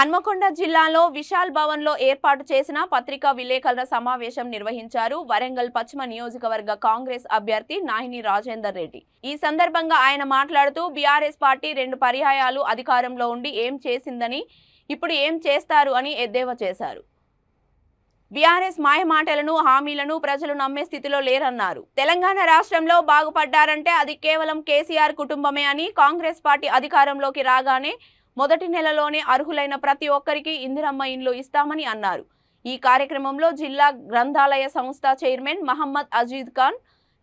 హన్మకొండ జిల్లాలో విశాల్ భవన్ లో ఏర్పాటు చేసిన పత్రికా విలేకరుల సమావేశం నిర్వహించారు వరంగల్ పశ్చిమ నియోజకవర్గ కాంగ్రెస్ అభ్యర్థి నాహిని రాజేందర్ రెడ్డి। ఈ సందర్భంగా ఆయన మాట్లాడుతూ బీఆర్ఎస్ పార్టీ 2 పర్యాయాలు అధికారంలో ఉండి ఏం చేసిందని ఇప్పుడు ఏం చేస్తారు అని ఎద్దేవా చేశారు। బీఆర్ఎస్ మాయమాటలను హామీలను ప్రజలు నమ్మే స్థితిలో లేరన్నారు। తెలంగాణ రాష్ట్రంలో బాగుపడ్డారంటే అది కేవలం కేసీఆర్ కుటుంబమే అని, కాంగ్రెస్ పార్టీ అధికారంలోకి రాగానే మొదటి నెలలోనే అర్హులైన ప్రతి ఒక్కరికి ఇందిరమ్మ ఇండ్లు ఇస్తామని అన్నారు। ఈ కార్యక్రమంలో జిల్లా గ్రంథాలయ సంస్థ చైర్మన్ మహమ్మద్ అజీద్ ఖాన్,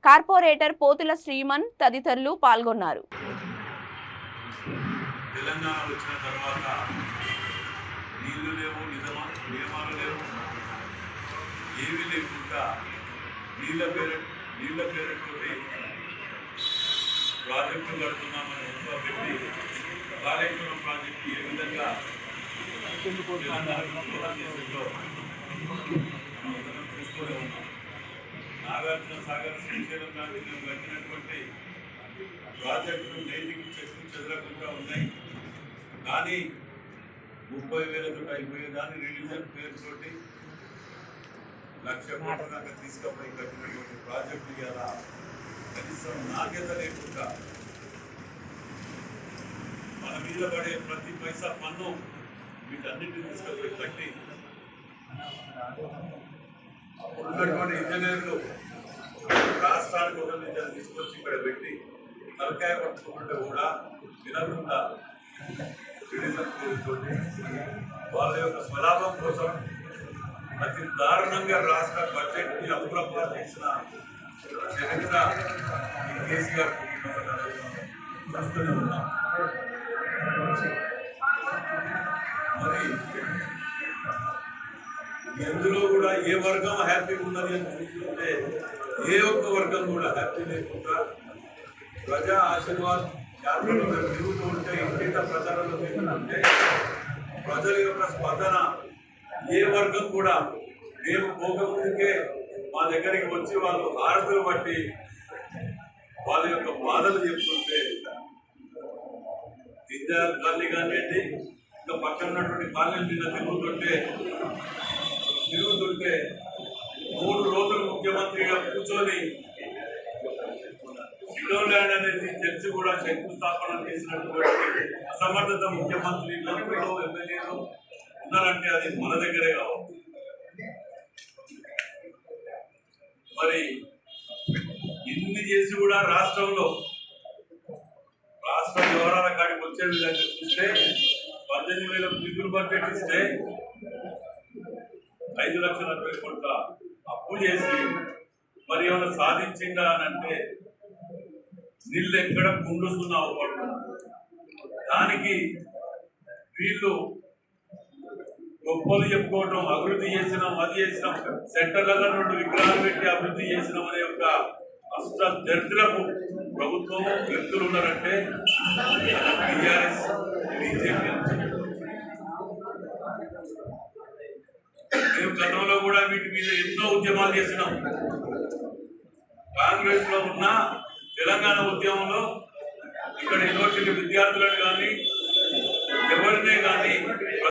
కార్పొరేటర్ పోతుల శ్రీమన్ తదితరులు పాల్గొన్నారు। తెలంగాణ వచ్చిన తర్వాత నీళ్లు లేవు, నియమాలు లేవు, ఏమీ లేకుండా నీళ్ళ పేరుతోటి ప్రాజెక్టు కడుతున్నామని పెట్టి కాళేశ్వరం ప్రాజెక్టు ఏ విధంగా చూస్తూనే ఉన్నాం। నాగార్జున సాగర్ శ్రీశైలం లాంటి మేము కట్టినటువంటి ప్రాజెక్టులు నేటికి చెక్కు చెదరకుండా ఉన్నాయి। కానీ 30,000తో అయిపోయేదాన్ని రిలీజన్ పేరుతోటి 1,00,000 కోట్ల దాకా తీసుకుపోయి కట్టినటువంటి ప్రాజెక్టు ఇలా కనీసం నాణ్యత లేకుండా మన మీద పడే ప్రతి పైసా పన్ను వీటన్నిటిని తీసుకుపోయి కట్టి ఉన్నటువంటి ఇంజనీర్లు రాష్ట్రానికి ఒక ఇంజనీర్ తీసుకొచ్చి ఇక్కడ పెట్టి తలకాయ పట్టుకుంటే కూడా వినకుండా వాళ్ళ యొక్క స్వలాభం కోసం అతి దారుణంగా రాష్ట్ర బడ్జెట్ని అప్రపాలు చేసిన చరిత్ర ఈ కేసీఆర్ చూస్తూనే ఉన్నాం। మరి ఎందులో కూడా ఏ వర్గం హ్యాపీగా ఉన్నది అని చూస్తుంటే ఏ ఒక్క వర్గం కూడా హ్యాపీ లేకుండా ప్రజా ఆశీర్వాద్ యాత్రలో తిరుగుతూ ఉంటే ఇంటింట ప్రచారంలో తిరుగుతుంటే ప్రజల యొక్క స్పందన ఏ వర్గం కూడా మేము పోకముందుకే మా దగ్గరికి వచ్చి వాళ్ళు హారతులు బట్టి వాళ్ళ యొక్క బాధలు చెప్తుంటే విద్యా కాలనీ కానివ్వండి, ఇంకా పక్కన ఉన్నటువంటి కాలనీ మీద తిరుగుతుంటే 3 రోజులు ముఖ్యమంత్రిగా కూర్చొని సిడోల్యాండ్ అనేది తెలిసి కూడా శంకుస్థాపన చేసినటువంటి అసమర్థత ముఖ్యమంత్రి మంత్రులు ఎమ్మెల్యేలు ఉన్నారంటే అది మన దగ్గరే కావచ్చు। మరి ఇన్ని చేసి కూడా రాష్ట్రంలో రాష్ట్ర వివరాల కాడికి వచ్చే విధంగా చూస్తే 18,000 మిగులు బడ్జెట్ ఇస్తే 5,40,000 కోట్ల అప్పు చేసి మరి ఏమైనా సాధించిందా అని అంటే నీళ్ళు ఎక్కడ గుండుస్తున్నావు దానికి వీళ్ళు గొప్పలు చెప్పుకోవటం, అభివృద్ధి చేసినాం, అది చేసినాం, సెంటర్లలో 2 విగ్రహాలు పెట్టి అభివృద్ధి చేసినాం అనే యొక్క అష్ట దరిద్రపు ప్రభుత్వం వ్యక్తులు ఉన్నారంటే టీఆర్ఎస్ బీజేపీ। మేము గతంలో కూడా వీటి మీద ఎన్నో ఉద్యమాలు చేసినాం। కాంగ్రెస్ లో ఉన్న తెలంగాణ ఉద్యమంలో ఇక్కడ యూనివర్సిటీ విద్యార్థులను కానీ ఎవరినే కానీ